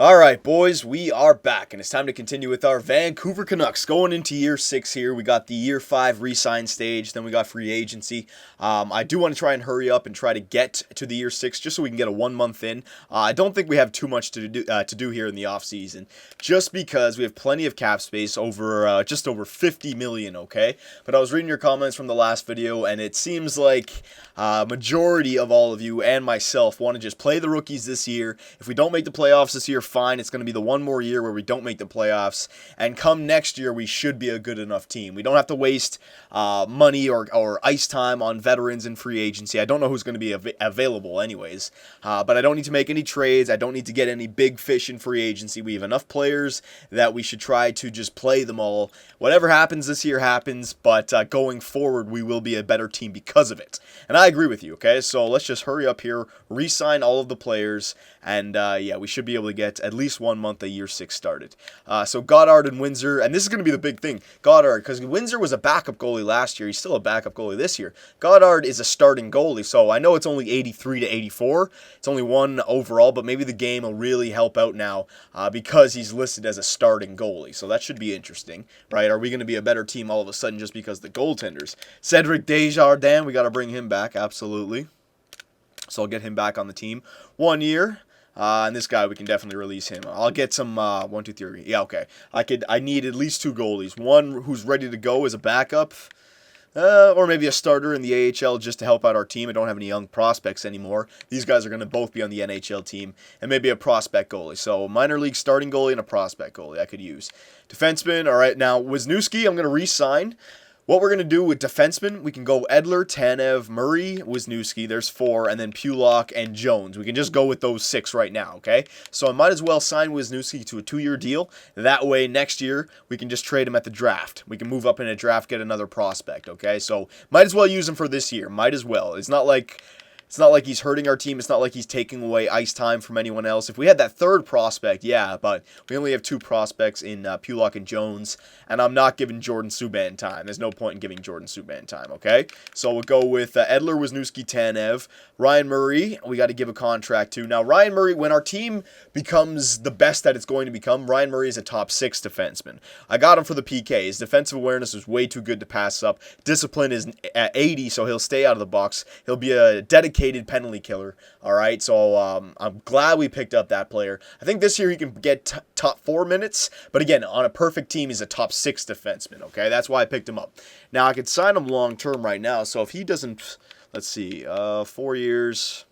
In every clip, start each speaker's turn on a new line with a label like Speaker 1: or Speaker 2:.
Speaker 1: Alright, boys, we are back, and it's time to continue with our Vancouver Canucks. Going into year 6 here, we got the year 5 re-sign stage, then we got free agency. I do want to try and hurry up and try to get to the year 6, just so we can get a 1 month in. I don't think we have too much to do here in the offseason, just because we have plenty of cap space, just over 50 million, okay? But I was reading your comments from the last video, and it seems like majority of all of you and myself want to just play the rookies this year. If we don't make the playoffs this year, fine. It's going to be the one more year where we don't make the playoffs, and come next year we should be a good enough team. We don't have to waste money or ice time on veterans in free agency. I don't know who's going to be available anyways, but I don't need to make any trades. I don't need to get any big fish in free agency. We have enough players that we should try to just play them all. Whatever happens this year happens, but going forward we will be a better team because of it. And I agree with you, okay? So let's just hurry up here, re-sign all of the players, and yeah, we should be able to get at least 1 month of year 6 started. So Goddard and Windsor, and this is going to be the big thing. Goddard, because Windsor was a backup goalie last year. He's still a backup goalie this year. Goddard is a starting goalie, so I know it's only 83 to 84. It's only one overall, but maybe the game will really help out now because he's listed as a starting goalie. So that should be interesting, right? Are we going to be a better team all of a sudden just because the goaltenders? Cedric Desjardins, we got to bring him back, absolutely. So I'll get him back on the team. 1 year. And this guy, we can definitely release him. I'll get some, 1, 2, 3. Yeah, okay. I need at least 2 goalies. One who's ready to go as a backup, or maybe a starter in the AHL just to help out our team. I don't have any young prospects anymore. These guys are going to both be on the NHL team, and maybe a prospect goalie. So minor league starting goalie and a prospect goalie I could use. Defenseman, all right. Now, Wisniewski, I'm going to re-sign. What we're going to do with defensemen, we can go Edler, Tanev, Murray, Wisniewski, there's 4, and then Pulock and Jones. We can just go with those 6 right now, okay? So I might as well sign Wisniewski to a 2-year deal. That way, next year, we can just trade him at the draft. We can move up in a draft, get another prospect, okay? So might as well use him for this year. Might as well. It's not like he's hurting our team. It's not like he's taking away ice time from anyone else. If we had that third prospect, yeah, but we only have 2 prospects in Pulock and Jones, and I'm not giving Jordan Subban time. There's no point in giving Jordan Subban time, okay? So we'll go with Edler, Wisniewski, Tanev. Ryan Murray, we got to give a contract to. Now, Ryan Murray, when our team becomes the best that it's going to become, Ryan Murray is a top 6 defenseman. I got him for the PK. His defensive awareness is way too good to pass up. Discipline is at 80, so he'll stay out of the box. He'll be a dedicated penalty killer, all right? So I'm glad we picked up that player. I think this year he can get top 4 minutes, but again, on a perfect team, he's a top 6 defenseman, okay? That's why I picked him up. Now, I could sign him long-term right now, so if he doesn't, let's see, 4 years,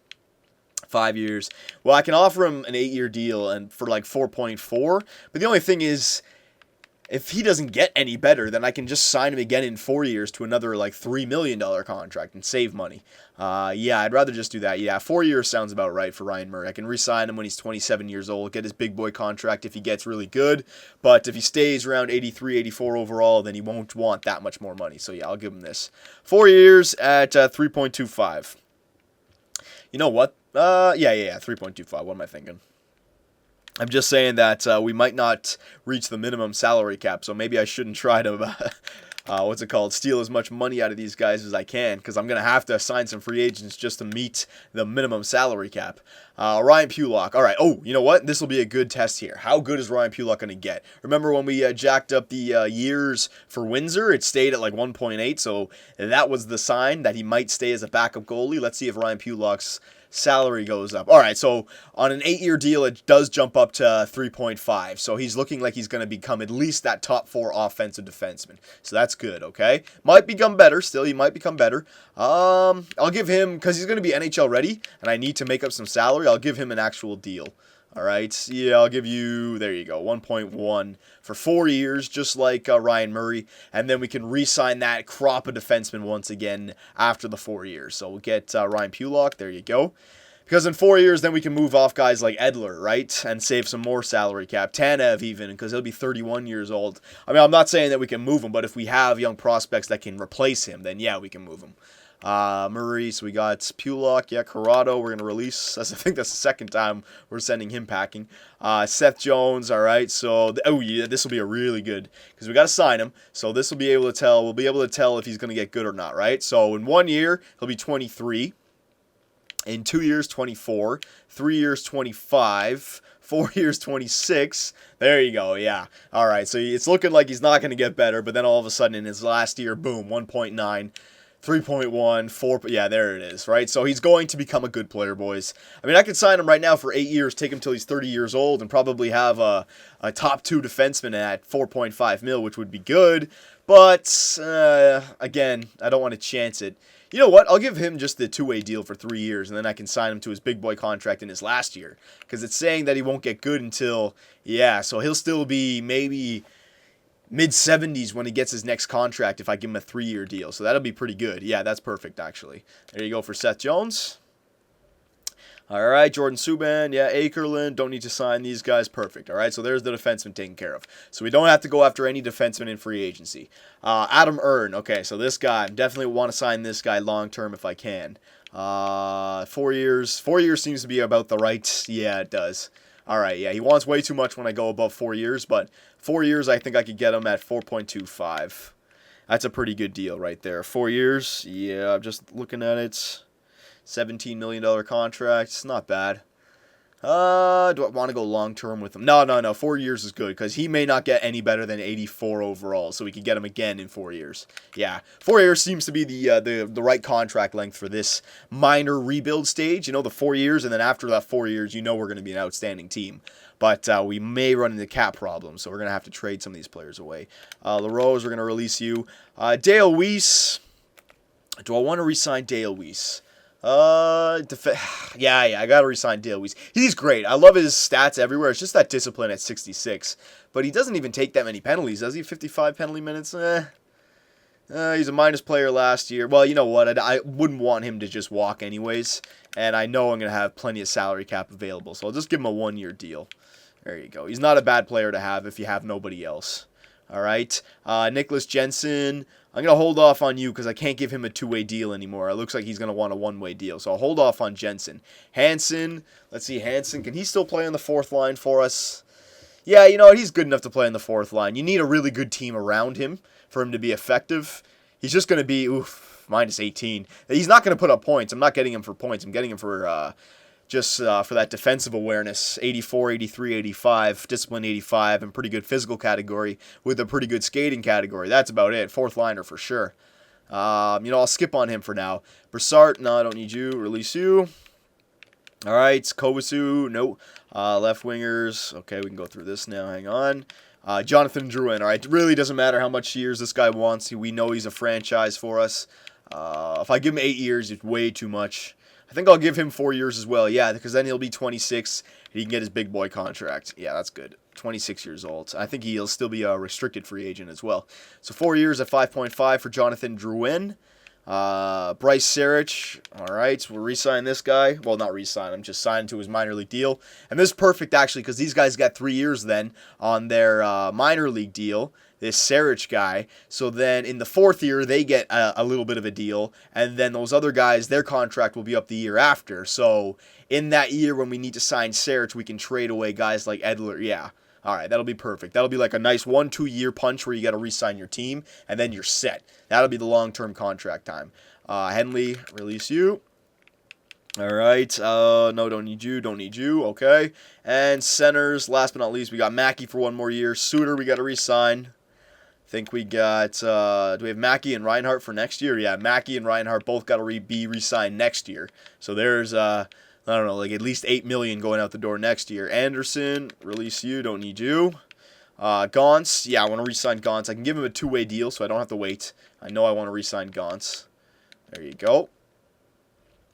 Speaker 1: 5 years. Well, I can offer him an 8-year deal and for like 4.4, but the only thing is, if he doesn't get any better, then I can just sign him again in 4 years to another like $3 million contract and save money. Yeah, I'd rather just do that. Yeah, 4 years sounds about right for Ryan Murray. I can re-sign him when he's 27 years old, get his big boy contract if he gets really good. But if he stays around 83, 84 overall, then he won't want that much more money. So yeah, I'll give him this. 4 years at 3.25. You know what? Yeah, 3.25. What am I thinking? I'm just saying that we might not reach the minimum salary cap, so maybe I shouldn't try to, steal as much money out of these guys as I can, because I'm going to have to sign some free agents just to meet the minimum salary cap. Ryan Pulock. All right. Oh, you know what? This will be a good test here. How good is Ryan Pulock going to get? Remember when we jacked up the years for Windsor? It stayed at like 1.8, so that was the sign that he might stay as a backup goalie. Let's see if Ryan Pulock's salary goes up. All right, so on an 8-year deal, it does jump up to 3.5. So he's looking like he's going to become at least that top 4 offensive defenseman. So that's good, okay? Might become better still. He might become better. I'll give him, because he's going to be NHL ready, and I need to make up some salary, I'll give him an actual deal. All right, yeah, I'll give you, there you go, 1.1 for 4 years, just like Ryan Murray, and then we can re-sign that crop of defenseman once again after the 4 years. So we'll get Ryan Pulock, there you go. Because in 4 years, then we can move off guys like Edler, right, and save some more salary cap. Tanev even, because he'll be 31 years old. I mean, I'm not saying that we can move him, but if we have young prospects that can replace him, then yeah, we can move him. Murray, so we got Pulock, yeah, Corrado, we're going to release. I think that's the second time we're sending him packing. Seth Jones, all right, so, oh yeah, this will be a really good, because we got to sign him, so this will be able to tell, we'll be able to tell if he's going to get good or not, right? So in 1 year, he'll be 23. In 2 years, 24. 3 years, 25. 4 years, 26. There you go, yeah. All right, so it's looking like he's not going to get better, but then all of a sudden in his last year, boom, 1.9, 3.1, 4, yeah, there it is, right? So he's going to become a good player, boys. I mean, I could sign him right now for 8 years, take him till he's 30 years old, and probably have a top 2 defenseman at 4.5 mil, which would be good. But, again, I don't want to chance it. You know what? I'll give him just the 2-way deal for 3 years, and then I can sign him to his big boy contract in his last year. Because it's saying that he won't get good until, yeah, so he'll still be maybe mid-70s when he gets his next contract if I give him a 3-year deal. So that'll be pretty good. Yeah, that's perfect, actually. There you go for Seth Jones. All right, Jordan Subban, yeah, Akerlund, don't need to sign these guys. Perfect, all right? So there's the defenseman taken care of. So we don't have to go after any defenseman in free agency. Adam Earn, okay, so this guy, I definitely want to sign this guy long-term if I can. 4 years. 4 years seems to be about the right, yeah, it does. All right, yeah, he wants way too much when I go above 4 years, but 4 years I think I could get him at 4.25. That's a pretty good deal right there. 4 years, yeah, I'm just looking at it. $17 million contract. It's not bad. Do I want to go long-term with him? No. 4 years is good because he may not get any better than 84 overall, so we can get him again in 4 years. Yeah, 4 years seems to be the right contract length for this minor rebuild stage. You know, the 4 years, and then after that 4 years, you know we're going to be an outstanding team. But we may run into cap problems, so we're going to have to trade some of these players away. LaRose, we're going to release you. Dale Weiss. Do I want to re-sign Dale Weiss? Yeah, I gotta resign Dale Weiss. He's great. I love his stats everywhere. It's just that discipline at 66. But he doesn't even take that many penalties, does he? 55 penalty minutes? He's a minus player last year. Well, you know what? I wouldn't want him to just walk anyways. And I know I'm going to have plenty of salary cap available. So I'll just give him a 1-year deal. There you go. He's not a bad player to have if you have nobody else. All right. Nicholas Jensen. I'm going to hold off on you because I can't give him a 2-way deal anymore. It looks like he's going to want a 1-way deal. So I'll hold off on Jensen. Hansen. Let's see. Hansen. Can he still play on the 4th line for us? Yeah, you know what? He's good enough to play on the 4th line. You need a really good team around him for him to be effective. He's just going to be, minus 18. He's not going to put up points. I'm not getting him for points. I'm getting him for just for that defensive awareness, 84, 83, 85, discipline 85, and pretty good physical category with a pretty good skating category. That's about it. 4th liner for sure. I'll skip on him for now. Brassard, no, I don't need you. Release you. All right, Kovasu, no. Left wingers. Okay, we can go through this now. Hang on. Jonathan Drouin. All right, it really doesn't matter how much years this guy wants. We know he's a franchise for us. If I give him 8 years, it's way too much. I think I'll give him 4 years as well. Yeah, because then he'll be 26 and he can get his big boy contract. Yeah, that's good. 26 years old. I think he'll still be a restricted free agent as well. So 4 years at 5.5 for Jonathan Drouin. Bryce Sarich. All right, so we'll re-sign this guy. Well, not re-sign. I'm just signed to his minor league deal. And this is perfect, actually, because these guys got 3 years then on their minor league deal. This Sarich guy. So then in the 4th year, they get a little bit of a deal. And then those other guys, their contract will be up the year after. So in that year when we need to sign Sarich, we can trade away guys like Edler. Yeah. All right, that'll be perfect. That'll be like a nice 1-2 year punch where you got to re-sign your team, and then you're set. That'll be the long-term contract time. Henley, release you. All right. No, don't need you. Okay. And centers, last but not least, we got Mackey for 1 more year. Suter, we got to re-sign. I think we got, do we have Mackey and Reinhart for next year? Yeah, Mackey and Reinhart both got to be re-signed next year. So there's, I don't know, like at least $8 million going out the door next year. Anderson, release you, don't need you. Gaunce, yeah, I want to re-sign Gaunce. I can give him a 2-way deal, so I don't have to wait. I know I want to re-sign Gaunce. There you go.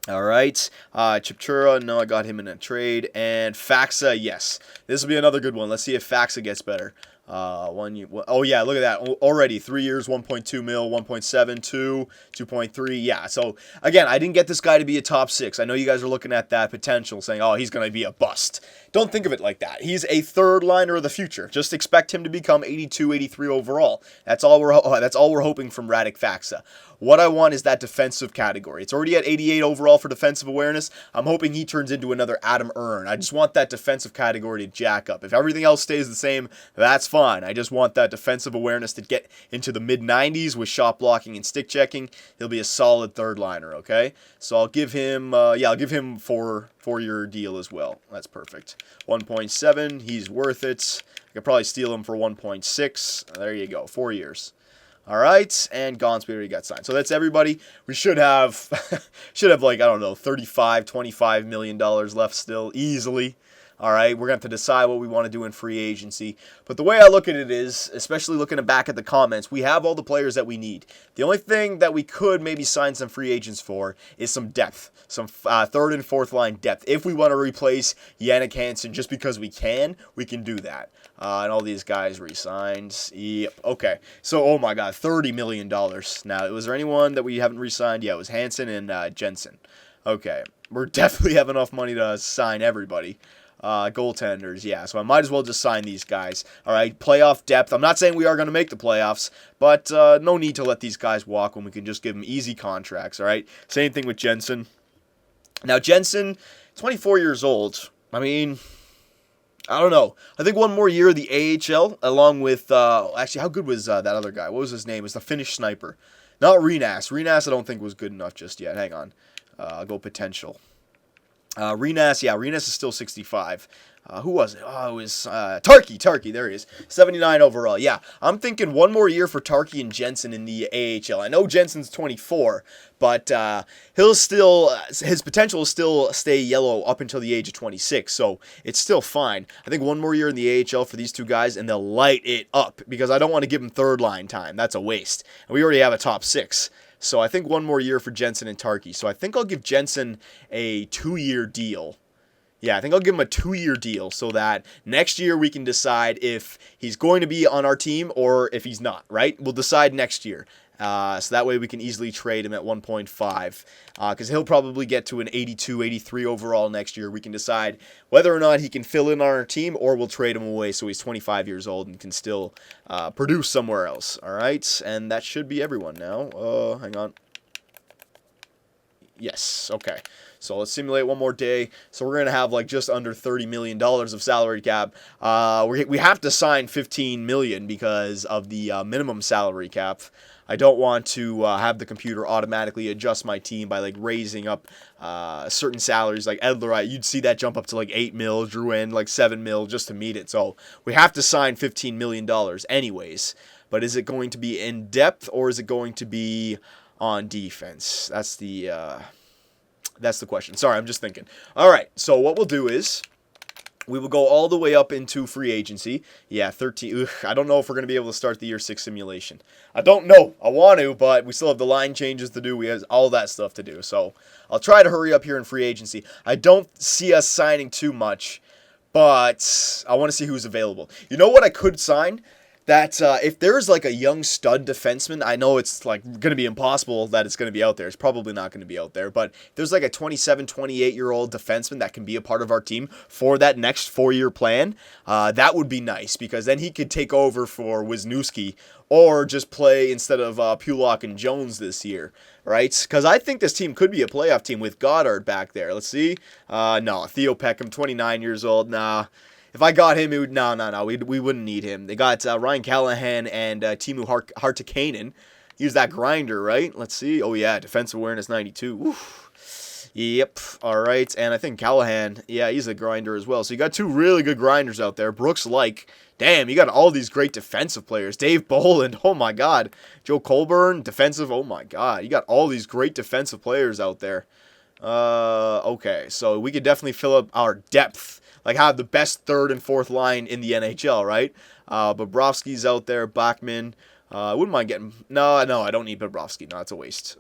Speaker 1: All right. Chipchura, no, I got him in a trade. And Faxa, yes. This will be another good one. Let's see if Faxa gets better. Oh yeah, look at that. Already 3 years, 1.2 mil, 1.7, 2, 2.3. Yeah, so again, I didn't get this guy to be a top 6. I know you guys are looking at that potential, saying, oh, he's going to be a bust. Don't think of it like that. He's a 3rd liner of the future. Just expect him to become 82, 83 overall. That's all we're hoping from Radek Faxa. What I want is that defensive category. It's already at 88 overall for defensive awareness. I'm hoping he turns into another Adam Earn. I just want that defensive category to jack up. If everything else stays the same, that's fine. fine. I just want that defensive awareness to get into the mid-90s with shot blocking and stick checking. He'll be a solid third liner, okay? So I'll give him, I'll give him four-year deal as well. That's perfect. 1.7, he's worth it. I could probably steal him for 1.6. There you go, 4 years. All right, and Gonspey already got signed. So that's everybody. We should have, like, I don't know, $25 million left still, easily. All right, we're going to have to decide what we want to do in free agency. But the way I look at it is, especially looking back at the comments, we have all the players that we need. The only thing that we could maybe sign some free agents for is some depth, some third and fourth line depth. If we want to replace Yannick Hansen just because we can do that. And all these guys re-signed. Yep, okay. So, oh my God, $30 million. Now, was there anyone that we haven't re-signed? Yeah, it was Hansen and Jensen. Okay, we're definitely have enough money to sign everybody. Goaltenders, yeah, so I might as well just sign these guys. All right, playoff depth. I'm not saying we are going to make the playoffs, but no need to let these guys walk when we can just give them easy contracts, all right? Same thing with Jensen. Now, Jensen, 24 years old. I mean, I don't know. I think one more year of the AHL, along with, actually, how good was that other guy? What was his name? It was the Finnish sniper. Not Renas. Renas I don't think was good enough just yet. Hang on. I'll go potential. Renas is still 65. Who was it? Oh, it was Tarky, there he is. 79 overall. Yeah, I'm thinking one more year for Tarky and Jensen in the AHL. I know Jensen's 24, but his potential will still stay yellow up until the age of 26, so it's still fine. I think one more year in the AHL for these two guys, and they'll light it up, because I don't want to give them third line time. That's a waste. And we already have a top 6. So I think one more year for Jensen and Tarky. So I think I'll give Jensen a 2-year deal. Yeah, I think I'll give him a 2-year deal so that next year we can decide if he's going to be on our team or if he's not, right? We'll decide next year. So that way we can easily trade him at 1.5 because he'll probably get to an 82, 83 overall next year. We can decide whether or not he can fill in on our team or we'll trade him away so he's 25 years old and can still produce somewhere else. All right, and that should be everyone now. Hang on. Yes, okay. So let's simulate one more day. So we're going to have like just under $30 million of salary cap. We have to sign $15 million because of the minimum salary cap. I don't want to have the computer automatically adjust my team by like raising up certain salaries. Like Edler, you'd see that jump up to like 8 mil, Drouin like 7 mil just to meet it. So we have to sign $15 million anyways. But is it going to be in depth or is it going to be on defense? That's the question. Sorry, I'm just thinking. All right, so what we'll do is we will go all the way up into free agency. Yeah, 13. Ugh, I don't know if we're going to be able to start the year 6 simulation. I don't know. I want to, but we still have the line changes to do. We have all that stuff to do. So I'll try to hurry up here in free agency. I don't see us signing too much, but I want to see who's available. You know what I could sign? That if there's like a young stud defenseman, I know it's like going to be impossible that it's going to be out there. It's probably not going to be out there. But if there's like a 27, 28-year-old defenseman that can be a part of our team for that next 4-year plan, that would be nice because then he could take over for Wisniewski or just play instead of Pulock and Jones this year, right? Because I think this team could be a playoff team with Goddard back there. Let's see. No, Theo Peckham, 29 years old. Nah. If I got him, it would, no. We wouldn't need him. They got Ryan Callahan and Timu Hartikainen. Use that grinder, right? Let's see. Oh, yeah, defensive awareness 92. Oof. Yep. All right. And I think Callahan, yeah, he's a grinder as well. So you got 2 really good grinders out there. Brooks damn, you got all these great defensive players. Dave Boland, oh, my God. Joe Colburn, defensive, oh, my God. You got all these great defensive players out there. Okay, so we could definitely fill up our depth. Like, have the best third and fourth line in the NHL, right? Bobrovsky's out there, Bachman. I wouldn't mind getting... No, I don't need Bobrovsky. No, it's a waste.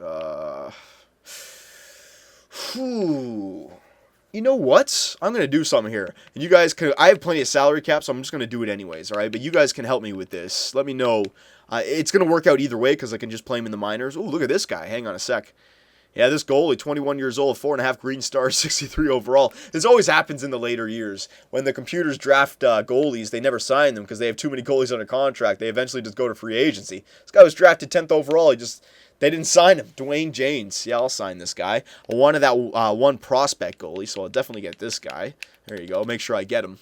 Speaker 1: You know what? I'm going to do something here. And you guys can... I have plenty of salary cap, so I'm just going to do it anyways, all right? But you guys can help me with this. Let me know. It's going to work out either way because I can just play him in the minors. Oh, look at this guy. Hang on a sec. Yeah, this goalie, 21 years old, 4.5 green stars, 63 overall. This always happens in the later years. When the computers draft goalies, they never sign them because they have too many goalies under contract. They eventually just go to free agency. This guy was drafted 10th overall. They didn't sign him. Dwayne Janes. Yeah, I'll sign this guy. I wanted that one prospect goalie, so I'll definitely get this guy. There you go. Make sure I get him.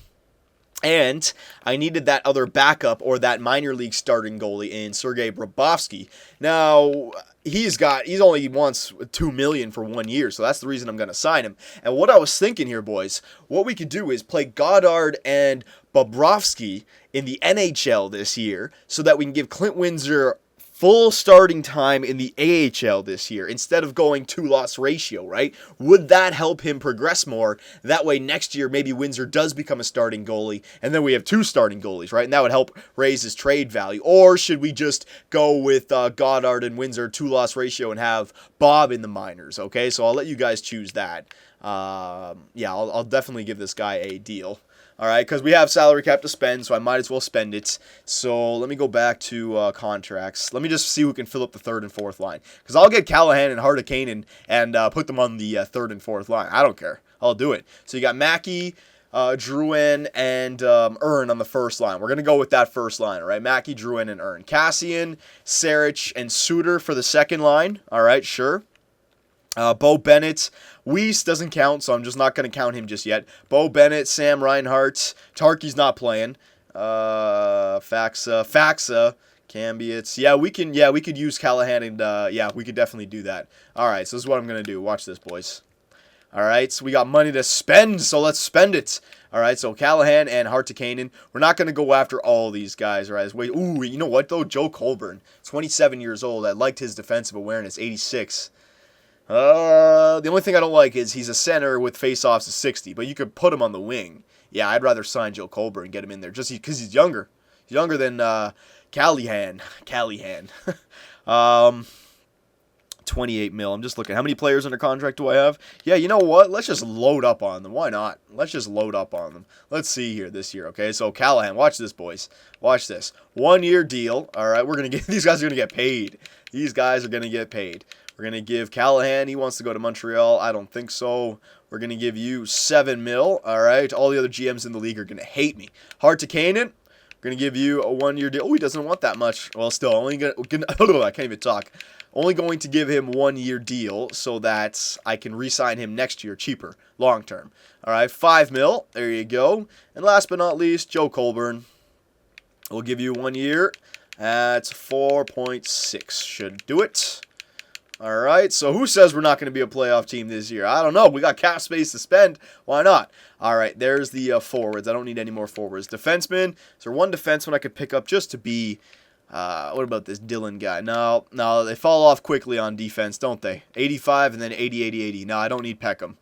Speaker 1: And I needed that other backup or that minor league starting goalie in Sergei Bobrovsky. Now, he's only wants $2 million for 1 year, so that's the reason I'm going to sign him. And what I was thinking here, boys, what we could do is play Goddard and Bobrovsky in the NHL this year so that we can give Clint Windsor full starting time in the AHL this year instead of going 2-loss ratio, right? Would that help him progress more? That way next year maybe Windsor does become a starting goalie and then we have 2 starting goalies, right? And that would help raise his trade value. Or should we just go with Goddard and Windsor 2-loss ratio and have Bob in the minors, okay? So I'll let you guys choose that. Yeah, I'll definitely give this guy a deal. All right, because we have salary cap to spend, so I might as well spend it. So let me go back to contracts. Let me just see who can fill up the 3rd and 4th line. Because I'll get Callahan and Hartikainen and put them on the 3rd and 4th line. I don't care. I'll do it. So you got Mackey, Drouin, and Earn on the first line. We're going to go with that first line, all right? Mackey, Drouin, and Earn. Cassian, Sarich, and Suter for the second line. All right, sure. Bo Bennett. Weiss doesn't count, so I'm just not going to count him just yet. Bo Bennett, Sam Reinhart. Tarky's not playing. Faxa, Cambiets. Yeah, we could use Callahan, and yeah, we could definitely do that. All right, so this is what I'm going to do. Watch this, boys. All right, so we got money to spend, so let's spend it. All right, so Callahan and Hartikainen. We're not going to go after all these guys, all right? Wait, ooh, you know what, though? Joe Colburn, 27 years old. I liked his defensive awareness, 86. The only thing I don't like is he's a center with faceoffs of 60, but you could put him on the wing. Yeah, I'd rather sign Joe Colbert and get him in there just because he's younger. He's younger than Callahan. 28 mil. I'm just looking. How many players under contract do I have? Yeah, you know what? Let's just load up on them. Why not? Let's just load up on them. Let's see here this year, okay? So Callahan, watch this, boys. Watch this. 1-year deal. All right, these guys are going to get paid. These guys are going to get paid. We're going to give Callahan, he wants to go to Montreal. I don't think so. We're going to give you 7 mil. All right. All the other GMs in the league are going to hate me. Hartikainen, we're going to give you a 1-year deal. Oh, he doesn't want that much. Well, still, I can't even talk. Only going to give him 1-year deal so that I can re-sign him next year cheaper, long term. All right. 5 mil. There you go. And last but not least, Joe Colburn. We'll give you 1 year. That's 4.6. Should do it. All right, so who says we're not going to be a playoff team this year? I don't know. We got cap space to spend. Why not? All right, there's the forwards. I don't need any more forwards. Defensemen. Is there one defenseman I could pick up just to be... what about this Dylan guy? No, they fall off quickly on defense, don't they? 85 and then 80, 80, 80. No, I don't need Peckham.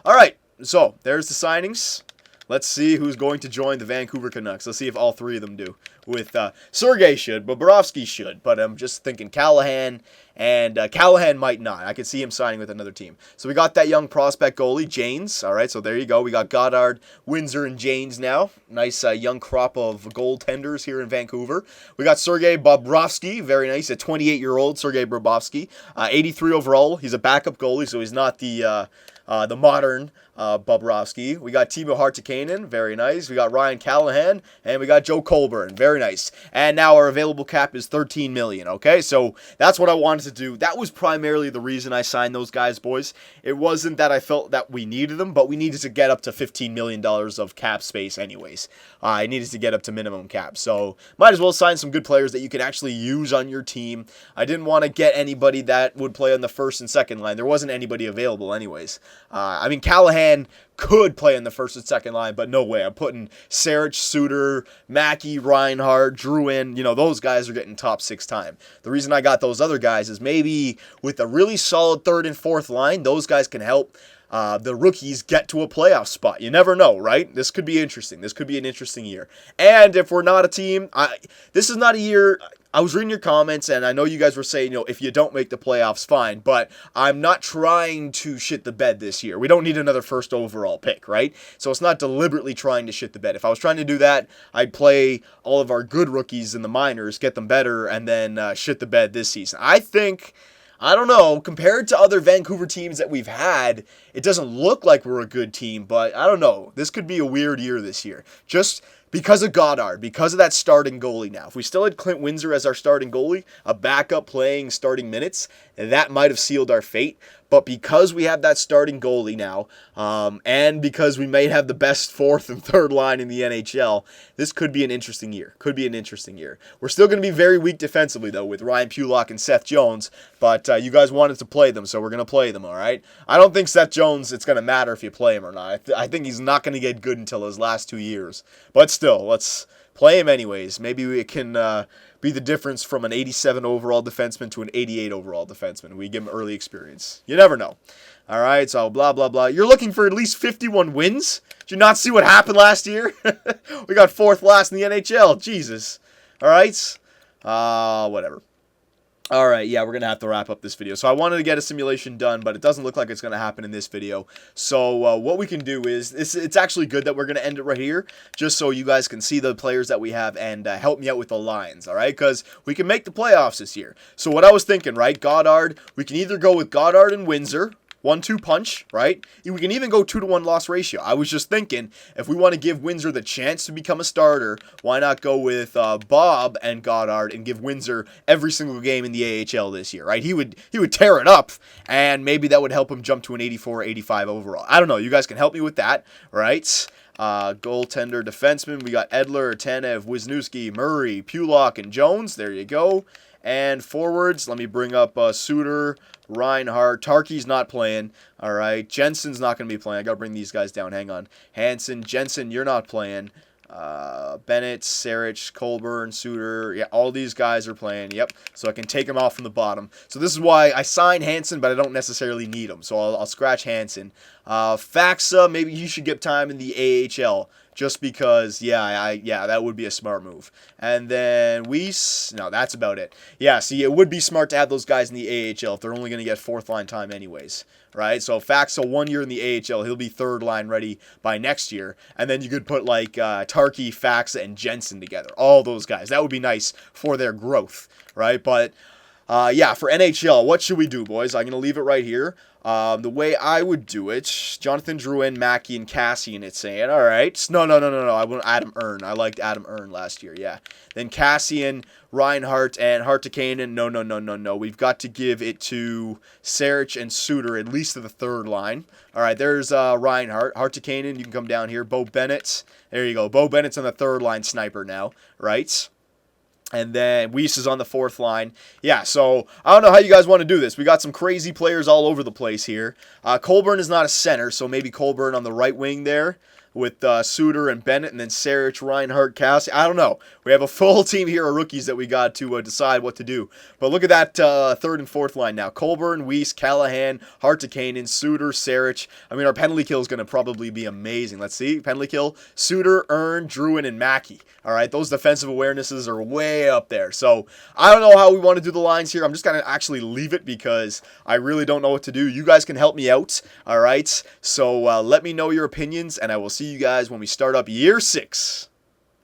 Speaker 1: All right, so there's the signings. Let's see who's going to join the Vancouver Canucks. Let's see if all 3 of them do. With Sergei should, Bobrovsky should, but I'm just thinking Callahan, and Callahan might not. I could see him signing with another team. So we got that young prospect goalie, Janes. All right, so there you go. We got Goddard, Windsor, and Janes now. Nice young crop of goaltenders here in Vancouver. We got Sergei Bobrovsky, very nice, a 28-year-old Sergei Bobrovsky, 83 overall. He's a backup goalie, so he's not the modern Bobrovsky. We got Timo Hartikainen, very nice. We got Ryan Callahan, and we got Joe Colburn, very nice. And now our available cap is $13 million, okay? So that's what I wanted to do. That was primarily the reason I signed those guys, boys. It wasn't that I felt that we needed them, but we needed to get up to $15 million of cap space anyways. I needed to get up to minimum cap. So might as well sign some good players that you can actually use on your team. I didn't want to get anybody that would play on the first and second line. There wasn't anybody available anyways. I mean, Callahan could play in the first and second line, but no way. I'm putting Sarich, Suter, Mackey, Reinhart, Drouin. You know, those guys are getting top 6 time. The reason I got those other guys is maybe with a really solid 3rd and 4th line, those guys can help the rookies get to a playoff spot. You never know, right? This could be interesting. This could be an interesting year. And if we're not a team, this is not a year... I was reading your comments, and I know you guys were saying, if you don't make the playoffs, fine. But I'm not trying to shit the bed this year. We don't need another first overall pick, right? So it's not deliberately trying to shit the bed. If I was trying to do that, I'd play all of our good rookies in the minors, get them better, and then shit the bed this season. I don't know, compared to other Vancouver teams that we've had, it doesn't look like we're a good team, but I don't know. This could be a weird year this year. Just because of Goddard, because of that starting goalie now. If we still had Clint Windsor as our starting goalie, a backup playing starting minutes, that might have sealed our fate. But because we have that starting goalie now, and because we may have the best fourth and third line in the NHL, this could be an interesting year. We're still going to be very weak defensively, though, with Ryan Pulock and Seth Jones. But you guys wanted to play them, so we're going to play them, all right? I don't think Seth Jones, it's going to matter if you play him or not. I think he's not going to get good until his last 2 years. But still, let's play him anyways. Maybe we can be the difference from an 87 overall defenseman to an 88 overall defenseman. We give him early experience. You never know. All right, so blah, blah, blah. You're looking for at least 51 wins? Did you not see what happened last year? We got fourth last in the NHL. Jesus. All right. Whatever. All right, yeah, we're going to have to wrap up this video. So I wanted to get a simulation done, but it doesn't look like it's going to happen in this video. So what we can do is, it's actually good that we're going to end it right here, just so you guys can see the players that we have and help me out with the lines, all right? Because we can make the playoffs this year. So what I was thinking, right, Goddard, we can either go with Goddard and Windsor, 1-2 punch, right? We can even go 2-to-1 loss ratio. I was just thinking, if we want to give Windsor the chance to become a starter, why not go with Bob and Goddard and give Windsor every single game in the AHL this year, right? He would tear it up, and maybe that would help him jump to an 84 or 85 overall. I don't know. You guys can help me with that, right? Goaltender, defenseman, we got Edler, Tanev, Wisniewski, Murray, Pulock, and Jones. There you go. And forwards, let me bring up Suter, Reinhardt. Tarky's not playing. All right. Jensen's not going to be playing. I got to bring these guys down. Hang on. Hansen, Jensen, you're not playing. Bennett, Sarich, Colburn, Suter. Yeah, all these guys are playing. Yep. So I can take them off from the bottom. So this is why I signed Hansen, but I don't necessarily need him. So I'll scratch Hansen. Faxa, maybe he should get time in the AHL. Just because, yeah, that would be a smart move. And then Weiss, no, that's about it. Yeah, see, it would be smart to have those guys in the AHL if they're only going to get fourth line time anyways, right? So Faxa, 1 year in the AHL, he'll be third line ready by next year. And then you could put like Tarky, Faxa, and Jensen together. All those guys. That would be nice for their growth, right? But yeah, for NHL, what should we do, boys? I'm going to leave it right here. The way I would do it, Jonathan Drouin, Mackey, and Cassian, it's saying, all right. No. I want Adam Earn. I liked Adam Earn last year, yeah. Then Cassian, Reinhardt, and Hartikainen. No. We've got to give it to Sarich and Suter, at least to the third line. All right, there's Reinhardt. Hartikainen, you can come down here. Bo Bennett. There you go. Bo Bennett's on the third line sniper now, right? And then Weiss is on the fourth line. Yeah, so I don't know how you guys want to do this. We got some crazy players all over the place here. Colburn is not a center, so maybe Colburn on the right wing there with Suter and Bennett, and then Sarich, Reinhardt, Cassie. I don't know. We have a full team here of rookies that we got to decide what to do. But look at that third and fourth line now. Colburn, Weiss, Callahan, Hartikainen, Suter, Sarich. I mean, our penalty kill is going to probably be amazing. Let's see. Penalty kill. Suter, Earn, Drouin, and Mackey. All right, those defensive awarenesses are way up there. So I don't know how we want to do the lines here. I'm just going to actually leave it because I really don't know what to do. You guys can help me out. All right, so let me know your opinions, and I will see you guys when we start up year 6.